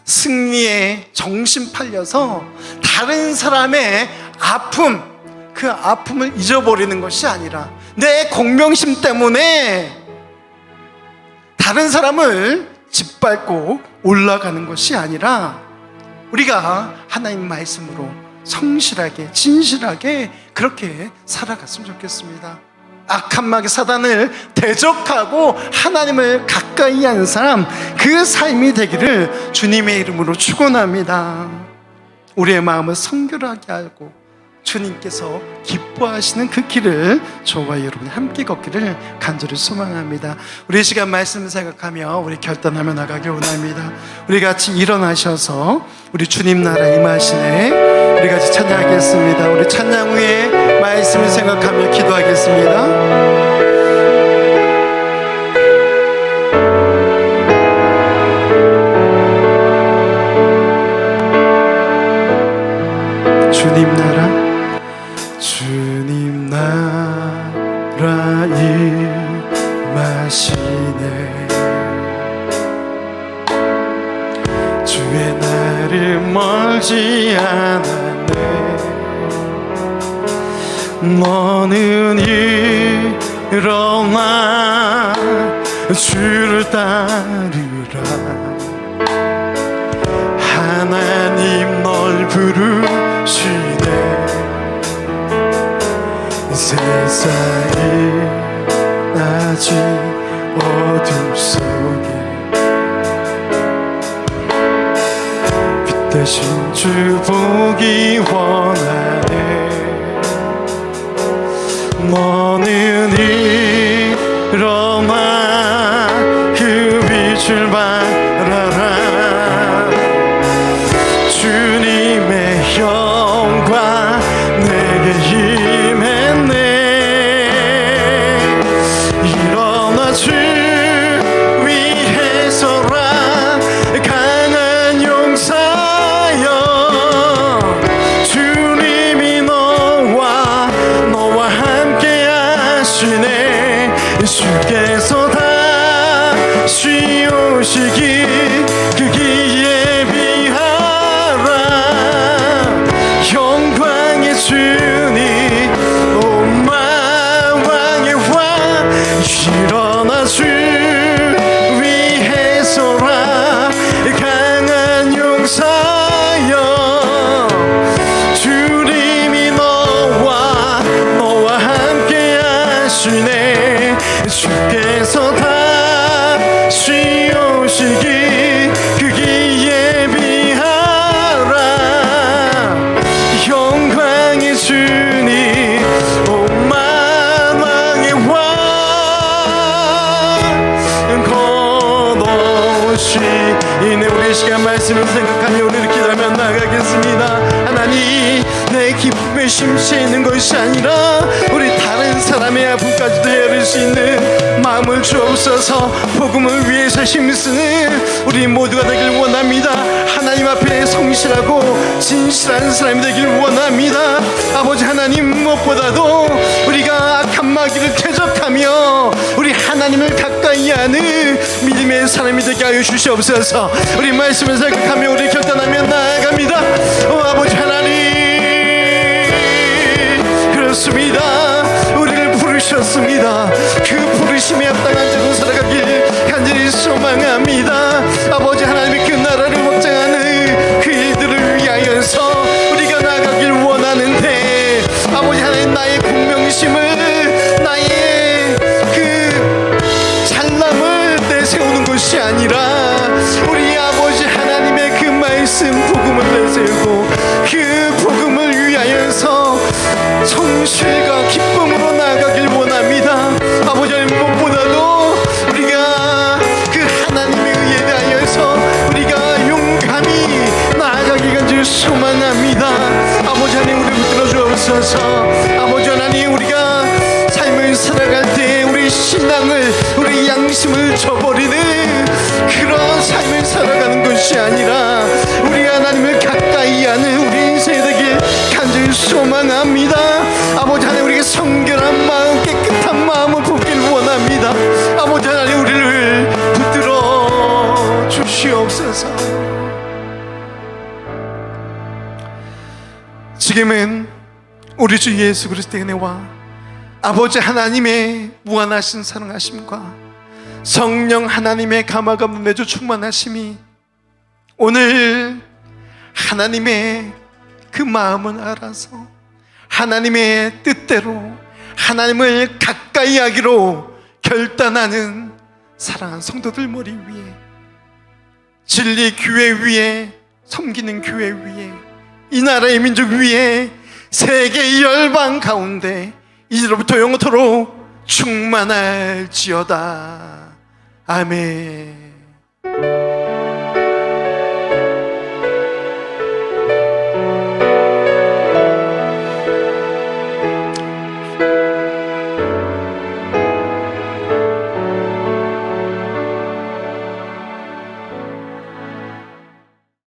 승리에 정신 팔려서 다른 사람의 아픔, 그 아픔을 잊어버리는 것이 아니라 내 공명심 때문에 다른 사람을 짓밟고 올라가는 것이 아니라 우리가 하나님 말씀으로 성실하게 진실하게 그렇게 살아갔으면 좋겠습니다. 악한 마귀 사단을 대적하고 하나님을 가까이 하는 사람, 그 삶이 되기를 주님의 이름으로 축원합니다. 우리의 마음을 성결하게 하고 주님께서 기뻐하시는 그 길을 저와 여러분이 함께 걷기를 간절히 소망합니다. 우리 시간 말씀을 생각하며 우리 결단하며 나가길 원합니다. 우리 같이 일어나셔서 우리 주님 나라 임하시네 우리 같이 찬양하겠습니다. 우리 찬양 후에 말씀을 생각하며 기도하겠습니다. 주님 나라, 주님 나라 말씀하시네. 주의 날이 멀지 않았네. 너는 일어나 주를 따르라. 하나님 널 부르시네. 세상이 낮이 어둠 속에 빛 대신 주 보기 원하네. 너는 일어나 그 빛을 바라라. 주님의 영광 내게 임했네. 일어나 주 위에 서라. 강한 용사여, 주님이 너와 함께 하시네. 주께서 다시 오시기 그 기에 비하라. 영광의 주님 오만왕의 왕. 일어나 주 위에 서라. 강한 용사여, 주님이 너와 함께 하시네. 주께서 다시 오시기 그 기에 비하라. 영광의 주님 오만왕의 왕. 걷어오시네. 우리 시간 말씀을 생각하며 우리 기도하며 나가겠습니다. 하나님, 내 기쁨에 심취해 있는 것이 아니라 우리 다른 사람의 아픔까지도 헤아릴 수 있는 마음을 주옵소서. 복음을 위해서 힘쓰는 우리 모두가 되길 원합니다. 하나님 앞에 성실하고 진실한 사람이 되길 원합니다. 아버지 하나님, 무엇보다도 우리가 악한 마귀를 쾌적하며 우리 하나님을 가까이 하는 믿음의 사람이 되게 하여 주시옵소서. 우리 말씀을 생각하며 우리 결단하며 나아갑니다. 아버지 하나님, 그렇습니다. 우리를 부르셨습니다. 그 부르심에 합당한 자로 살아가길 간절히 소망합니다. 아버지 하나님의 그 나라를 확장하는 그 일들을 위하여서 우리가 나가길 원하는데, 아버지 하나님, 나의 분명심을, 나의 그 잘남을 내세우는 것이 아니라 우리 아버지 하나님의 그 말씀 복음을 내세우고 그 복음을 위하여서 성실과 기쁨으로 나아가길 원합니다. 아버지 하나님, 무엇보다도 우리가 그 하나님의 의에 대하여서 우리가 용감히 나아가기 간절히 소망합니다. 아버지 하나님, 우리 붙들어 주옵소서. 아버지 하나님, 우리가 삶을 살아갈 때 우리 신앙을, 우리 양심을 저버리는 그런 삶을 살아가는 것이 아니라 우리 하나님을 가까이 하는 우리 인생이 되길 간절히 소망합니다. 아버지 하나님, 우리가 성결한 마음, 깨끗한 마음을 보길 원합니다. 아버지 하나님, 우리를 붙들어 주시옵소서. 지금은 우리 주 예수 그리스도의 은혜와 아버지 하나님의 무한하신 사랑하심과 성령 하나님의 감화가 매주 충만하심이 오늘 하나님의 그 마음을 알아서 하나님의 뜻대로 하나님을 가까이 하기로 결단하는 사랑하는 성도들 머리 위에, 진리 교회 위에, 섬기는 교회 위에, 이 나라의 민족 위에, 세계 열방 가운데 이제로부터 영원토록 충만할지어다. 아멘.